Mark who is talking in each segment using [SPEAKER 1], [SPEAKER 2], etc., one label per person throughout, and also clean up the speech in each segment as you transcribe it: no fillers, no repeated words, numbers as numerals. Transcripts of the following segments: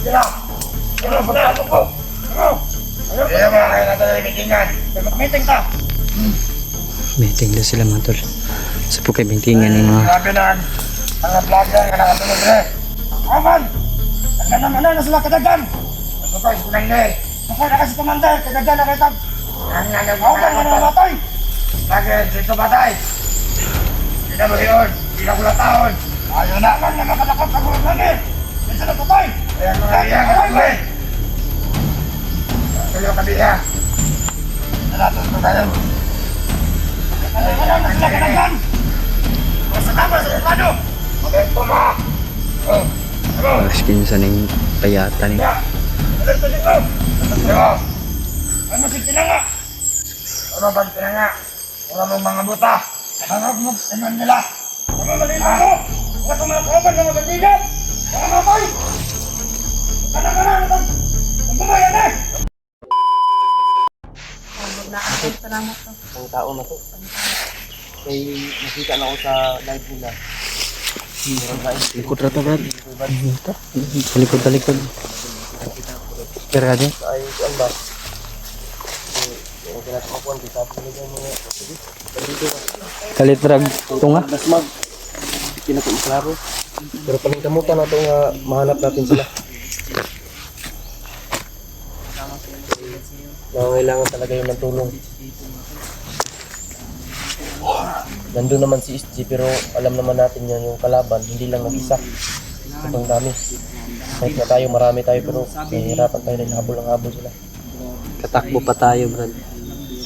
[SPEAKER 1] sila. Ano, pagkakot ko. Ano? Kaya mga kaya natin na meetingan. Mag-meeting ka.
[SPEAKER 2] Meeting daw sila mga tol. Sa po kay bintingan ng mga...
[SPEAKER 1] Grabe na ang vlogger nga nakatulog rin. Aman! Nagkanang na sila kadagan. Masukay, sinang na eh. Masukay na kasi commander, kadagan na kitag. Ako ka nga namatay. Lagi, dito batay. Hindi na mo yun. Hindi na kula taon. Ayaw na lang na makadakot sa gulong lang eh. Hindi na patay. Kaya mga iya ka lang eh. Kayo kabiya. Nalatos ko tayo. Nagkanang na sila kadagan. Masakama sa plano. Magento mo.
[SPEAKER 2] Alas 15 ng payata ni.
[SPEAKER 1] Alerto dito. Ano si Tinanga? Ano ba si Tinanga? Wala mong mga buta. Hanap mo, iman nila. Ano malina mo? Wala kang mga kaban na magandingan. Mga mapay. Kana-kana. Nagbumayan eh.
[SPEAKER 3] Salamat po.
[SPEAKER 4] Ang tao na to. Kaya nakita na ako sa live nila.
[SPEAKER 2] Likod rata brad. Talikod. Kira dyan.
[SPEAKER 4] Ay, kuan ba? Yung kinatumakuan, kita po nila yung mga...
[SPEAKER 2] Kalitrag tunga.
[SPEAKER 4] Dasmag. Hindi na ko maklaro. Pero paningkamutan na ito nga mahanap natin sila. Nangangailangan talaga yun ng tulong. Nandun naman si SG pero alam naman natin yan yung kalaban, hindi lang mag-isa. Itong dami. Kahit na tayo, marami tayo pero mahirapan tayo dahil habol sila.
[SPEAKER 2] Katakbo pa tayo brad.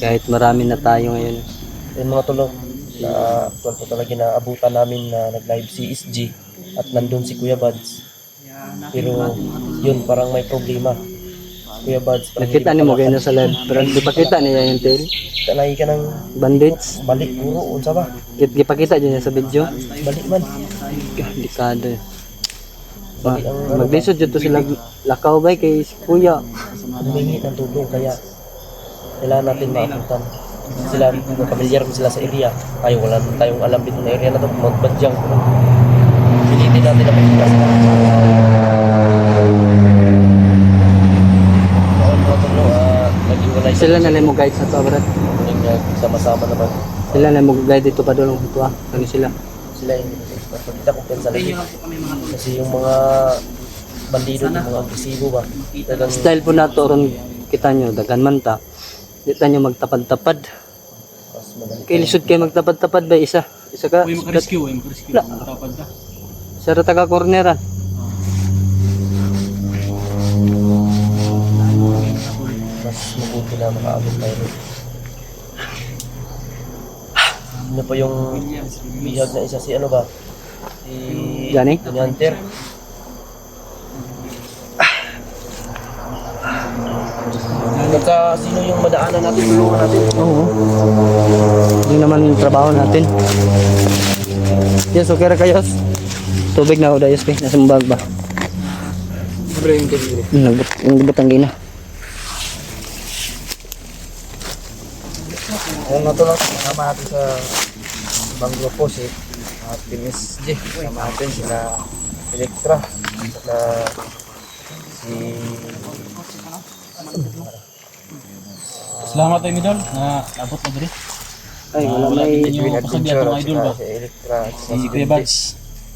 [SPEAKER 2] Kahit marami na tayo ngayon.
[SPEAKER 4] Yung mga tulong na actual po talaga na abutan namin na nag-live si SG at nandun si Kuya Buds. Pero yun parang may problema. Kuya Buds.
[SPEAKER 2] Nakita ni mo kayo sa live. Pero di pa kita niya yung tail.
[SPEAKER 4] Tanay ka ng
[SPEAKER 2] Bandits.
[SPEAKER 4] balik puro, unsa ba?
[SPEAKER 2] Ipakita dyan sa video.
[SPEAKER 4] Balik man.
[SPEAKER 2] Delikado.
[SPEAKER 4] Balik ang
[SPEAKER 2] Maglisod dito sila lakaw ba kay si Kuya.
[SPEAKER 4] humingi ng tulong kaya kailangan natin maabutan. Sila, pamilyar sila sa area. Tayo, wala tayong alam dito na area na ito. Mount Badyang. Pilitin natin na makita sila. Noon mga tulong, nag-iwalay
[SPEAKER 2] Sila na lang mo guide sa to brad.
[SPEAKER 4] sama-sama naman.
[SPEAKER 2] Sila na mo guide dito pa doon ito ah. Kani sila.
[SPEAKER 4] Sila yung pagkita kumpensa lagi. Kasi yung mga bandido, yung mga agresibo ba. Talagang
[SPEAKER 2] Style po na to ron kita nyo dagan man ta. Di tayo magtapad-tapad.
[SPEAKER 4] mas madali.
[SPEAKER 2] Kay lisod kayo magtapad-tapad ba isa? Isa ka?
[SPEAKER 5] Uy, makarescue. Matapad ka.
[SPEAKER 2] Sa taga corneran.
[SPEAKER 4] Mas mabuti na makaabot tayo rin. Ano pa yung bihag na isa si ano ba? Si
[SPEAKER 2] Johnny?
[SPEAKER 4] Johnny Hunter. Nagka sino yung madaanan natin, tulungan natin.
[SPEAKER 2] Oo. Yun naman yung trabaho natin. Yes, okay ra kayo. Tubig na ako dayos kay nasa bag ba? Nagbut ang gina.
[SPEAKER 1] Kung nga ito lang, kasama natin sa ibang grupo si Pinis G. Kasama natin sila Electra. Saka si...
[SPEAKER 5] Salamat tayo, Midol, na abot mo dito.
[SPEAKER 2] Ay, wala
[SPEAKER 5] Wala
[SPEAKER 2] may
[SPEAKER 5] din yung pasabi atong idol ba?
[SPEAKER 1] Si Electra.
[SPEAKER 5] Si Kuya Buds.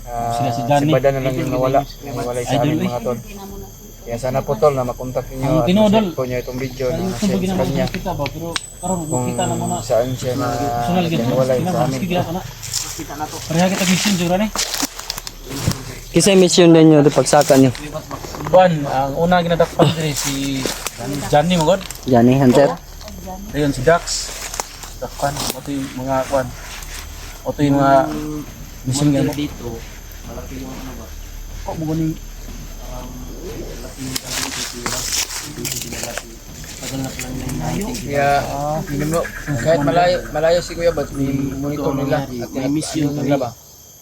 [SPEAKER 5] Sila si Johnny.
[SPEAKER 1] Si Badan na lang yung nawala. Nawala sa
[SPEAKER 5] Idol
[SPEAKER 1] amin mga tol. Kaya sana po tol na makontak
[SPEAKER 5] Ang
[SPEAKER 1] ninyo at
[SPEAKER 5] tinodol.
[SPEAKER 1] ma-share po nyo itong video
[SPEAKER 5] Ayun,
[SPEAKER 1] na
[SPEAKER 5] kung
[SPEAKER 1] share
[SPEAKER 5] bagay
[SPEAKER 1] sa
[SPEAKER 5] naman
[SPEAKER 1] kanya
[SPEAKER 5] kita ba, pero karon
[SPEAKER 1] kung
[SPEAKER 5] kita na muna.
[SPEAKER 1] saan siya na
[SPEAKER 5] Personal gid mo.
[SPEAKER 1] nawala sa amin.
[SPEAKER 5] Sige na. Pareha kita mission jura ni.
[SPEAKER 2] Kisay mission din nyo di pagsaka niyo.
[SPEAKER 5] Kuan, ang una ginadakpan diri si Johnny mo god.
[SPEAKER 2] Johnny Hunter.
[SPEAKER 5] Ayun si Dax. Dakpan, ito yung mga kuan. Ito yung mga mission mo dito. Malaki yung ano ba? Kok mo ni
[SPEAKER 1] Kaya minimum, kahit malayo si Kuya Bats, may monitor nila at
[SPEAKER 4] May mission
[SPEAKER 1] nila ba?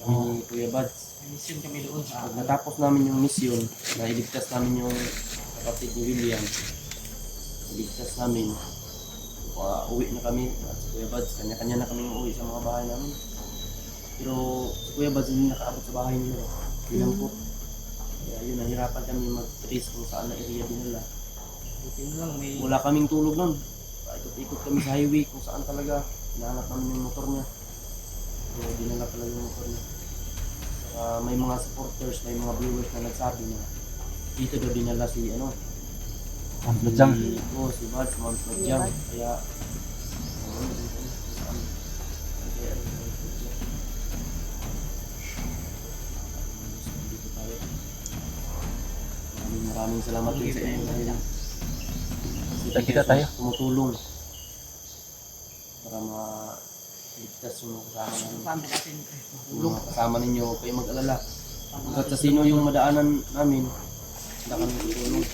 [SPEAKER 4] ni Kuya Buds. Mission kami doon. Pag natapos namin yung mission, na iligtas namin yung kapatid ni William. Iligtas namin. Uwi na kami at si Kuya Buds, kanya-kanya na kami uwi sa mga bahay namin. Pero si Kuya Buds hindi nakaabot sa bahay nila. Bilang po. Kaya yun, nahirapan kami mag-trace kung saan na area dinala.
[SPEAKER 2] Buti na lang may...
[SPEAKER 4] Wala kaming tulog nun. Ikot-ikot kami sa highway kung saan talaga. Hinahanap namin yung motor niya. So, dinala talaga yung motor niya. Saka may mga supporters, may mga viewers na nagsabi na dito daw dinala si ano.
[SPEAKER 5] Ang Ladyang.
[SPEAKER 4] Si Bad, si Mount Ladyang. Kaya, ano, dito kung saan. Kaya, dito tayo. Maraming salamat din sa inyo.
[SPEAKER 5] Kita tayo.
[SPEAKER 4] Tumutulong para ma-ligtas yung mga kasama namin. Yung mga kasama ninyo, huwag kayong mag-alala. Hanggat sa sino yung madaanan namin, hindi kami tutulong.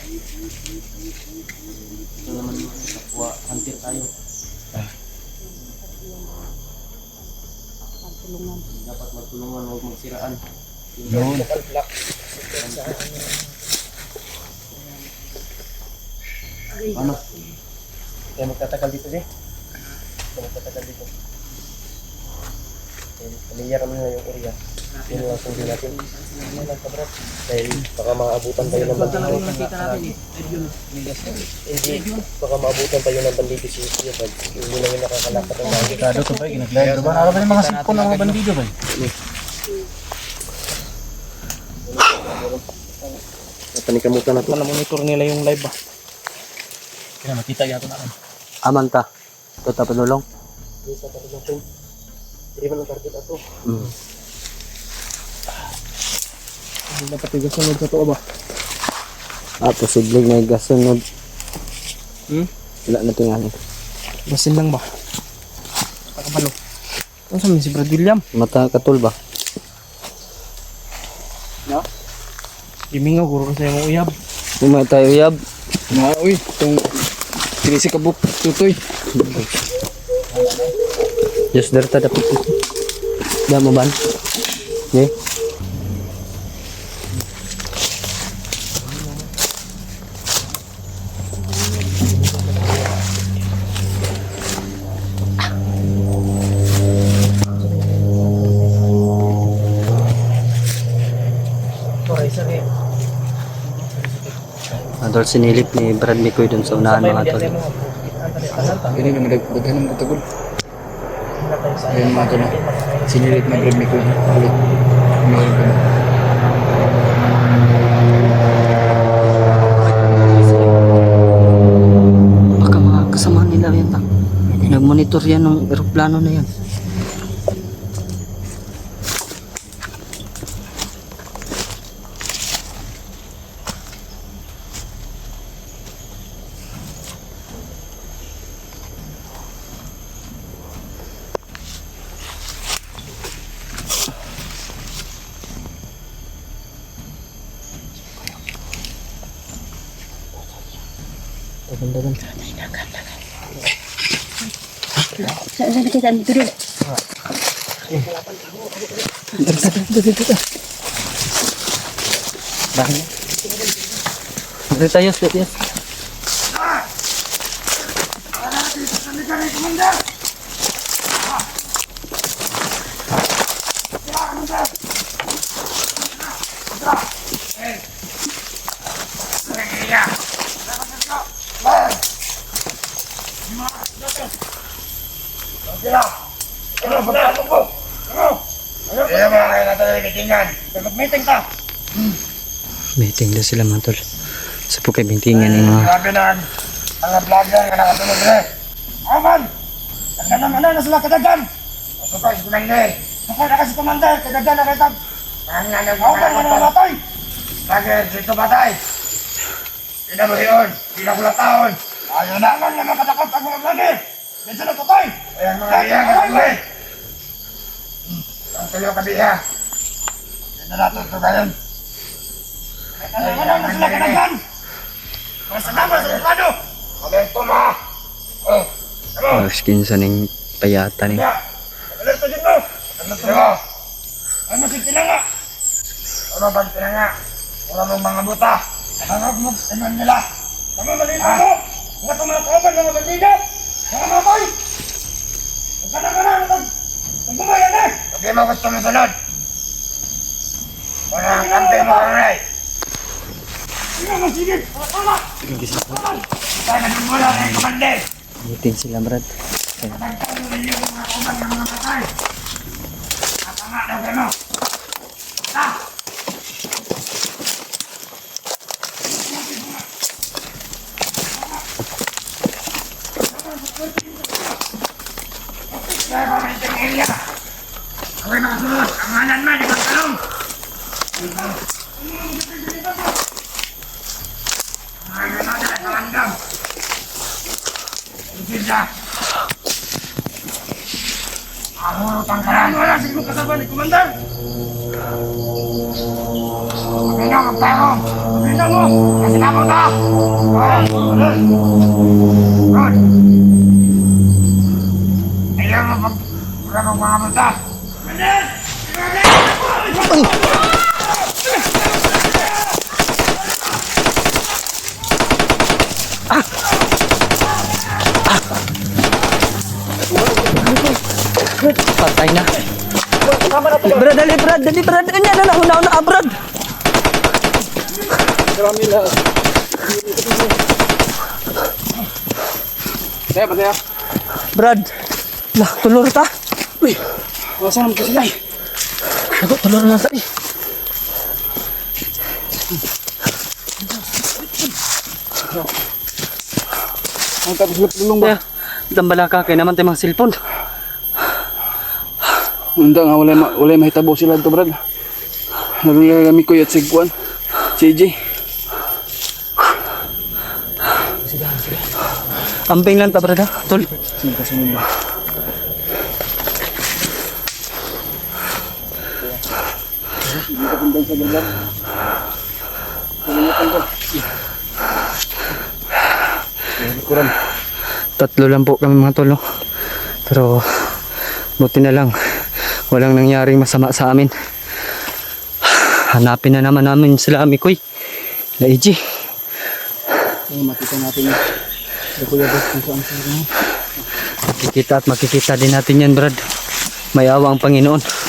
[SPEAKER 4] Ito naman yung kapwa, hunter tayo.
[SPEAKER 3] Magtulungan.
[SPEAKER 4] Dapat magtulungan, huwag magsiraan.
[SPEAKER 5] Yun.
[SPEAKER 4] Ano? Kaya magtatagal dito eh. Kaya magtatagal dito. Pamilyar naman na yung area. Yun lang sundin natin. Dahil baka maabutan tayo ng bandido. Baka maabutan tayo ng bandido si Yopag. Hindi lang yung nakakalapat ng mga
[SPEAKER 5] Kado to ba? Ginaglayad to ba? Ano ba yung mga sipon ng mga bandido ba?
[SPEAKER 4] Napanikamutan na to.
[SPEAKER 5] Wala monitor nila yung live ba? Kaya makita yato na.
[SPEAKER 2] Aman ta. Ito tapadulong.
[SPEAKER 4] Hindi sa target natin. Hindi man ang target ato.
[SPEAKER 5] Hindi dapat igasunod sa to ba?
[SPEAKER 2] Posible may gasunod. Wala na tingali.
[SPEAKER 5] Basin lang ba? Takapalo. Ano sa si Brad William?
[SPEAKER 2] Mata katul ba?
[SPEAKER 5] Imingaw guro kasi yung uyab.
[SPEAKER 2] Umay tayo yab.
[SPEAKER 5] Uy, itong sinisi kabuk tutoy.
[SPEAKER 2] Just der ta dapat. Da mo ban? Ne? Adol sinilip ni Brad Mikoy dun sa unahan mga tol.
[SPEAKER 5] Ini naman daghan ng katagol. Ayan mga tol. Sinilit na Brad Mikoy. Ulit. Meron ka na.
[SPEAKER 2] Baka mga kasama nila yan ta. Nag-monitor yan ng eroplano na yan.
[SPEAKER 3] Saan kita dito rin?
[SPEAKER 2] Bakit? Dito tayo, yes.
[SPEAKER 1] Kaya mga kaya natin na meetingan. Mag-meeting ka.
[SPEAKER 2] Meeting na sila mga tol. Sa po kay bintingan yung mga...
[SPEAKER 1] Sabi na mga vlogger nga nakatulog rin. Aman! Nagkanaman na sila kadagan. Masukay si Commander. Masukay na kasi Commander. Kadagan na kitag. Ang nga nang mga namatay. Vlogger, dito batay. Pinabuhiyon. Pinakulataon. Ayaw na nga naman katakot ang mga vlogger. Dito na tutay. Kaya mga iyang katuloy. Ang tuloy kabiha. Dito na tutugayon. Nagkanaman na sila kadagan. Masalamat sa plano. Alerto mo. Oh. Ano?
[SPEAKER 2] Skinsa ning payata ning...
[SPEAKER 1] Alerto din mo. Alerto mo. Ano si tinanga? Ano ba tinanga? Wala mong mga buta. Ano mo tinan nila? Tama malino mo. Mga tumakaban mga bandido. Mga mamoy. Huwag ka na. Huwag gumayan eh. Hindi mo gusto mo sunod. Walang kante mo, Ray. Sige, sige! Tama! Tayo na din mula ng komandel!
[SPEAKER 2] Meeting sila, Brad.
[SPEAKER 1] Matagtalo ninyo yung mga kumang ng mga patay! Matanga daw kayo! Ha! Kaya ba may itong area? Ako'y nakasunod! Ang hanan man, di magtalong! Mga gano'n na kalandam! Isilda! Ahurot ang karaan! Wala siguro kasama ni Komandar! Pagkinaw, magtayo! Pagkinaw mo! Kasi naman ka! Rod! Rod! Ayaw mo pag... Wala mong mga mata! Komandar!
[SPEAKER 2] Patay na. Brad, dali, Brad. Dali, Brad. Ano na, una, Brad.
[SPEAKER 5] Marami na. Kaya ba kaya?
[SPEAKER 2] Brad. Lah, tulor ta.
[SPEAKER 5] Uy, saan naman kasi lang?
[SPEAKER 2] Ako, tulor na sa
[SPEAKER 5] Ang tapos tulong ba?
[SPEAKER 2] Dambala ka, kaya naman tayo mga cellphone.
[SPEAKER 5] Hindi nga, wala mahitabo sila ito, Brad. Nalulagami ko at si Juan, si AJ.
[SPEAKER 2] Amping lang ta, Brad, ha? Tol.
[SPEAKER 5] Sino ka sunod ba? Hindi ka pundan sa ganyan. Kalimutan ko. Likuran.
[SPEAKER 2] Tatlo lang po kami mga tol, no? Pero buti na lang walang nangyaring masama sa amin. Hanapin na naman namin sila Mikoy na EG.
[SPEAKER 5] Makita natin yun. Sa Kuya Bot kung saan sila mo.
[SPEAKER 2] Makikita at makikita din natin yan, Brad. May awa ang Panginoon.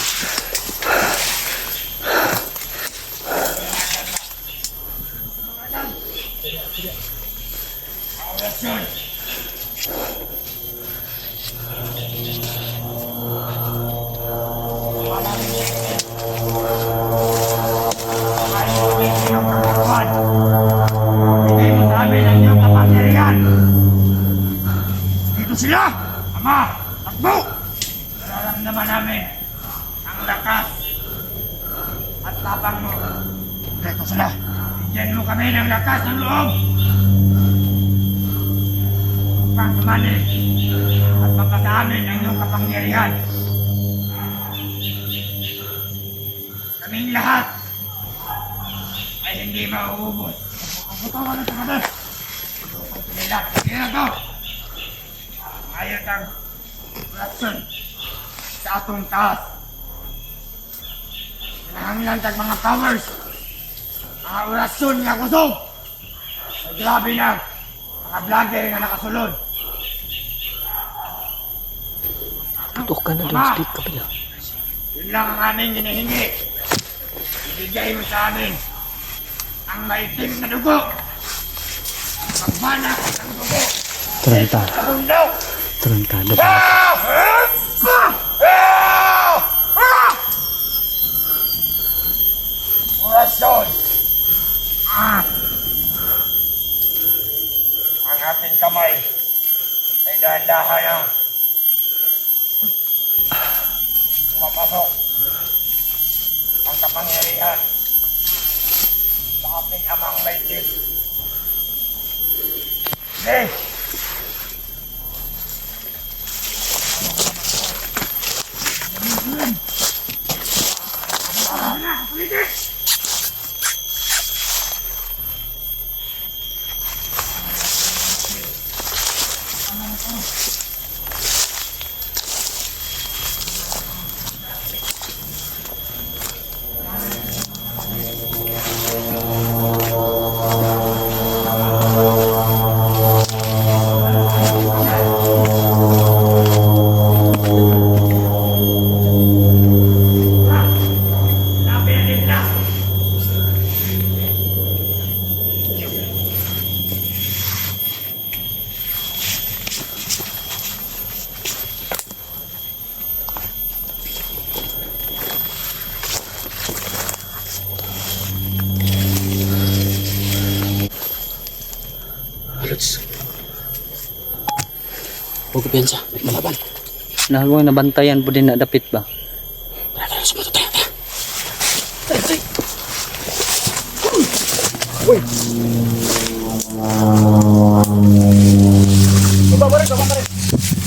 [SPEAKER 1] Hindi mo sabi ng iyong kapangyarihan! Dito sila! Ama! Takbo! Nararamdaman namin ang lakas at tapang mo. Dito sila! Bigyan mo kami ng lakas ng loob! Upang sumali at mapasa amin ang iyong kapangyarihan. Kaming lahat ay hindi mauubos. Ang katawan ng tagada. Ang pinilat. Sige na to. Ayot ang rason sa atong taas. Pinahanglan tag mga powers. Mga orasyon nga kusog. Ay grabe na. Mga vlogger nga nakasulod.
[SPEAKER 2] Tutok ka na doon sa dito ka pala.
[SPEAKER 1] Yun lang ang aming hinihingi. Ibigay mo sa amin ang maitim na dugo. Magbanak ng dugo.
[SPEAKER 2] Taranta.
[SPEAKER 1] Sa mundo.
[SPEAKER 2] Tarantado.
[SPEAKER 1] Orasyon. Ang ating kamay ay dahan-dahan na pumapasok ang kapangyarihan sa ating amang maitim. Hey!
[SPEAKER 5] Huwag kumpiyansa. May kalaban.
[SPEAKER 2] Nagawang nabantayan po din na dapit ba?
[SPEAKER 5] Tara, sumunod tayo.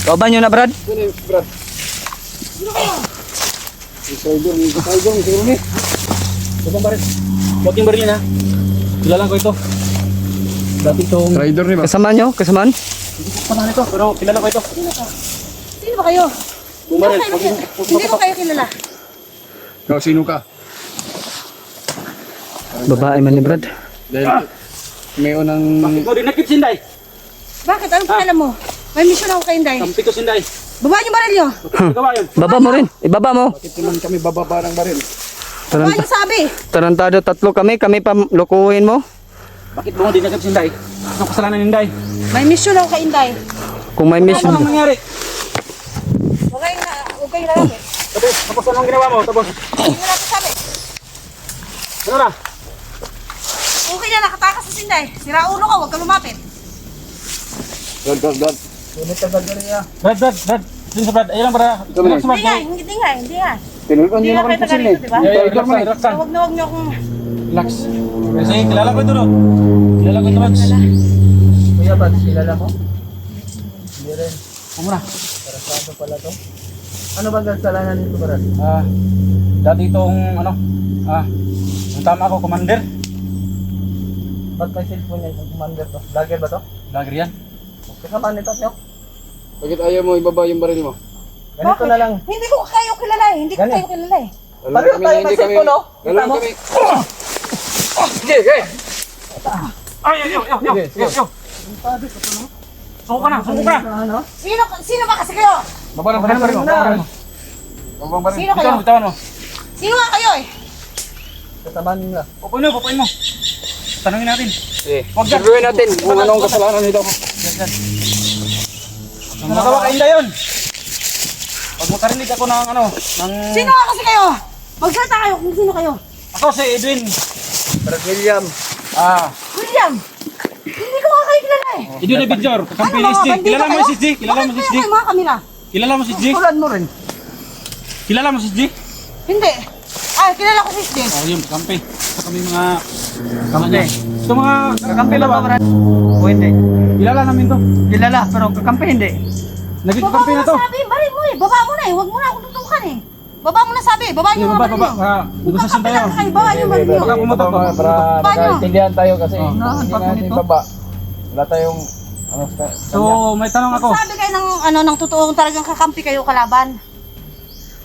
[SPEAKER 2] Kaban nyo na Brad?
[SPEAKER 5] Huwag yung baril na. Kilala ko ito. Dati itong
[SPEAKER 2] Kasama nyo? Kasamaan?
[SPEAKER 5] panahan ito, pero kilala ko ito.
[SPEAKER 3] Sino ba kayo?
[SPEAKER 5] Bumaril.
[SPEAKER 3] Hindi ko kayo kilala.
[SPEAKER 1] Ikaw, sino ka?
[SPEAKER 2] Babae man ni Brad.
[SPEAKER 1] Dahil may unang...
[SPEAKER 5] Ikaw din nakip Sinday.
[SPEAKER 3] Bakit? Anong pangalan mo? May mission ako kay Inday.
[SPEAKER 5] Kampi ko Sinday.
[SPEAKER 3] Baba niyo baril niyo.
[SPEAKER 5] Gawa yun.
[SPEAKER 2] Baba mo rin. Ibaba mo.
[SPEAKER 1] Bakit naman kami bababa ng baril?
[SPEAKER 3] Baba niyo sabi.
[SPEAKER 2] Tarantado tatlo kami. Kami pa lukuhin mo.
[SPEAKER 5] Bakit mo din nakip Sinday? Anong kasalanan ni Inday?
[SPEAKER 3] May mission ako kay Inday.
[SPEAKER 2] Kung may
[SPEAKER 5] Ano
[SPEAKER 2] mission.
[SPEAKER 5] ang nangyari?
[SPEAKER 3] Huwag kayong lalaki.
[SPEAKER 5] Tapos anong ginawa mo? Tapos,
[SPEAKER 3] Hindi na natin sabi.
[SPEAKER 5] ano na?
[SPEAKER 3] Okay na, nakatakas sa Inday. Sira ulo ka, huwag ka lumapit.
[SPEAKER 1] God.
[SPEAKER 5] Brad. Sino sa Brad? Ayun lang para.
[SPEAKER 3] Hindi nga.
[SPEAKER 1] Tinulkan
[SPEAKER 3] Hindi
[SPEAKER 1] niyo
[SPEAKER 3] nga
[SPEAKER 1] naman
[SPEAKER 3] kayo
[SPEAKER 1] po
[SPEAKER 3] taga
[SPEAKER 1] sila
[SPEAKER 3] rito, di ba?
[SPEAKER 5] Relax.
[SPEAKER 3] Huwag na huwag niyo akong...
[SPEAKER 5] Relax. Kasi kilala ko ito no. Kilala ko ito Mads.
[SPEAKER 2] Kuya Brad, kilala mo?
[SPEAKER 5] Kumuna.
[SPEAKER 2] Tarantado pala to. Ano ba kasalanan nito Brad?
[SPEAKER 5] Dati itong ano. Ang tama ako, commander.
[SPEAKER 2] Ba't may cellphone niya yung commander to? Vlogger ba to?
[SPEAKER 5] Lager yan.
[SPEAKER 2] Kasama nito nyo?
[SPEAKER 1] Bakit ayaw mo ibaba yung baril mo?
[SPEAKER 2] Ganito na lang.
[SPEAKER 3] Hindi ko kayo kilala eh. Hindi ko
[SPEAKER 2] Ganun.
[SPEAKER 3] kayo kilala eh.
[SPEAKER 2] Pareho tayo may cellphone no? Kita mo?
[SPEAKER 5] Ay. Suko ka na.
[SPEAKER 2] Ano?
[SPEAKER 3] Sino ba kasi kayo?
[SPEAKER 5] Baba ng baril mo.
[SPEAKER 1] Babang baril.
[SPEAKER 3] Sino kayo?
[SPEAKER 5] Bitawan mo.
[SPEAKER 3] Sino nga kayo eh?
[SPEAKER 2] Kasama nila.
[SPEAKER 5] Pupuin mo. Tanungin natin. Huwag dyan.
[SPEAKER 1] Sabihin natin kung anong kasalanan nito.
[SPEAKER 5] Nagawa ka Inday yun. Pag makarinig ako ng ano, ng...
[SPEAKER 3] Sino nga kasi kayo? Magsalita kayo kung sino kayo.
[SPEAKER 5] Ako si Edwin.
[SPEAKER 2] Brad William.
[SPEAKER 3] William! Hindi ko nga kayo kilala eh.
[SPEAKER 5] Edwin na Bidjor. Kakampi ni SG. Kilala mo si SG? Kilala mo si SG?
[SPEAKER 3] Bakit mga kamila?
[SPEAKER 5] Kilala mo si SG?
[SPEAKER 2] Tulad mo rin.
[SPEAKER 5] Kilala mo si SG?
[SPEAKER 3] Hindi. Ay, kilala ko si SJ.
[SPEAKER 5] Oh, yun, kakampi. Ito kami mga... Kampi. Ito mga...
[SPEAKER 2] Kakampi ba ba Brad? O hindi?
[SPEAKER 5] Kilala namin to.
[SPEAKER 2] Kilala pero kakampi hindi.
[SPEAKER 5] Naging
[SPEAKER 3] Baba
[SPEAKER 5] kampi
[SPEAKER 3] mo
[SPEAKER 5] na
[SPEAKER 3] na
[SPEAKER 5] to.
[SPEAKER 3] sabi, bari mo eh. Baba mo na eh. Huwag mo na akong tutukan eh. Baba mo na sabi. Baba niyo mga baril niyo.
[SPEAKER 5] Negosasyon tayo.
[SPEAKER 3] Kakapit kayo. Baba niyo baril niyo.
[SPEAKER 5] Baka pumatok ko.
[SPEAKER 1] Para
[SPEAKER 3] Paano?
[SPEAKER 1] nakaintindihan tayo kasi
[SPEAKER 5] Oh.
[SPEAKER 1] hindi natin baba. Wala tayong... Ano,
[SPEAKER 5] So, may tanong ako.
[SPEAKER 3] Sabi kayo ng totoong talagang kakampi kayo kalaban.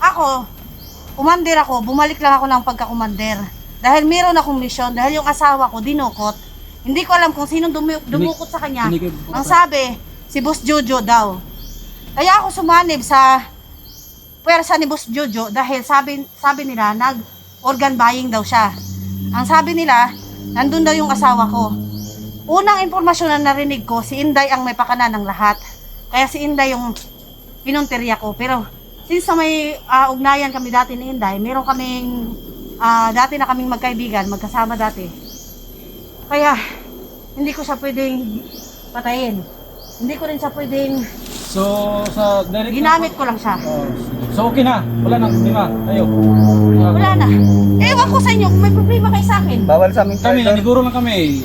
[SPEAKER 3] Ako, kumander ako. Bumalik lang ako ng pagkakumander. Dahil meron akong misyon. Dahil yung asawa ko dinukot. Hindi ko alam kung sino dumukot sa kanya. Ang sabi, si Boss Jojo daw. Kaya ako sumanib sa pwersa ni Boss Jojo dahil sabi nila nag-organ buying daw siya. Ang sabi nila, nandun daw yung asawa ko. Unang impormasyon na narinig ko, si Inday ang may pakana ng lahat. Kaya si Inday yung pinunteriya ko. Pero since sa may ugnayan kami dati ni Inday, meron kaming dati na kaming magkaibigan, magkasama dati. Kaya hindi ko siya pwedeng patayin. Hindi ko rin siya pwedeng
[SPEAKER 5] So, sa direct...
[SPEAKER 3] ginamit ko lang siya.
[SPEAKER 5] So, okay na. Wala nang problema. Tayo.
[SPEAKER 3] Wala na. Ewan ko sa inyo kung may problema kayo sa akin.
[SPEAKER 2] Bawal sa aming
[SPEAKER 5] Kami,
[SPEAKER 2] traitor.
[SPEAKER 5] naniguro lang kami.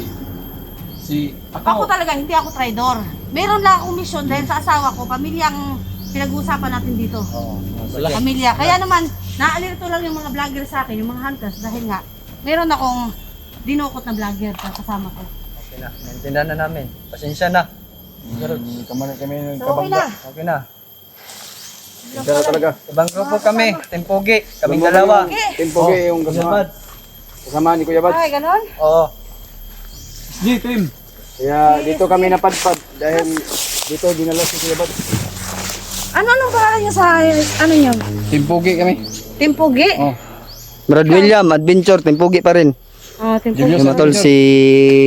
[SPEAKER 3] Ako talaga, hindi ako traidor. Meron lang akong misyon dahil sa asawa ko, pamilyang pinag-uusapan natin dito. Pamilya. Kaya naman, naalirito lang yung mga vlogger sa akin, yung mga hunters, dahil nga, meron akong dinukot na vlogger kasama ko.
[SPEAKER 2] Okay na. Naintindihan na namin. Pasensya na.
[SPEAKER 1] Kami ng
[SPEAKER 3] So, okay na.
[SPEAKER 2] Okay na.
[SPEAKER 1] Pero talaga.
[SPEAKER 2] Ibang grupo kami. Tempogi. Kaming dalawa.
[SPEAKER 1] Timpogi yung kasama. Kasama ni Kuya Bad.
[SPEAKER 3] Ay, ganon?
[SPEAKER 2] Oo.
[SPEAKER 5] Sige, team.
[SPEAKER 1] Kaya dito kami napadpad dahil dito dinala si Kuya Bad.
[SPEAKER 3] Anong pangalan niyo sa, ano niyo?
[SPEAKER 1] Timpogi kami.
[SPEAKER 3] Timpugi?
[SPEAKER 2] Brad William, adventure. Tempogi pa rin.
[SPEAKER 3] Timpugi.
[SPEAKER 2] Yung matol si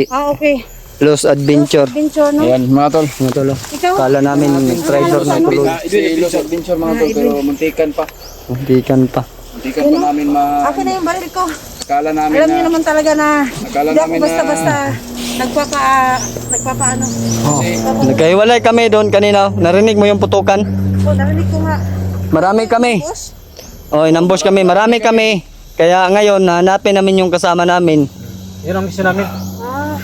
[SPEAKER 3] Okay.
[SPEAKER 2] Los Adventure.
[SPEAKER 3] Adventure, no?
[SPEAKER 1] Ayan mga tol.
[SPEAKER 2] Ano tolo?
[SPEAKER 3] Ikaw?
[SPEAKER 2] Kala namin traitor na tuloy.
[SPEAKER 1] Si Ilos Adventure mga tol pero muntikan pa.
[SPEAKER 2] Muntikan pa.
[SPEAKER 1] Muntikan pa namin
[SPEAKER 3] Akin na yung baril ko.
[SPEAKER 1] Akala namin
[SPEAKER 3] Alam niyo naman talaga na
[SPEAKER 1] Akala
[SPEAKER 3] hindi ako
[SPEAKER 1] namin na-
[SPEAKER 3] basta-basta nagpapaano.
[SPEAKER 2] Oh. Nagkahiwalay kami doon kanina. Narinig mo yung putukan?
[SPEAKER 3] Oh, narinig ko nga.
[SPEAKER 2] Marami kami.
[SPEAKER 3] Boss?
[SPEAKER 2] Oh, inambush kami. Marami kami. Kaya ngayon, hanapin namin yung kasama namin.
[SPEAKER 5] Yun ang mission namin.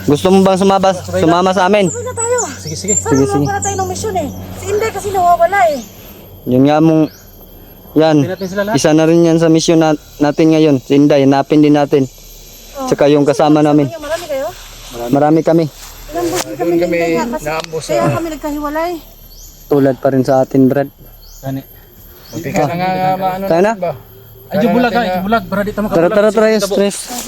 [SPEAKER 2] Gusto mo bang sumama sa amin?
[SPEAKER 3] Sabay na tayo.
[SPEAKER 5] Sige, sige.
[SPEAKER 3] Sana naman para tayo ng mission eh. Si Inday kasi nawawala eh.
[SPEAKER 2] Yun nga mong... Yan.
[SPEAKER 5] Hindi natin sila lahat.
[SPEAKER 2] Isa na rin yan sa mission natin ngayon. Si Inday, hanapin din natin. Tsaka yung kasama namin.
[SPEAKER 3] Marami kayo?
[SPEAKER 2] Marami kami.
[SPEAKER 3] Ilang boss din kami ni Inday nga kasi. Kaya kami nagkahiwalay.
[SPEAKER 2] Tulad pa rin sa atin, Brad.
[SPEAKER 5] Gani.
[SPEAKER 2] Tayo na?
[SPEAKER 5] Ay, bulag ka, bulag. Para di tama ka
[SPEAKER 2] Tara, tara, tara. Stress.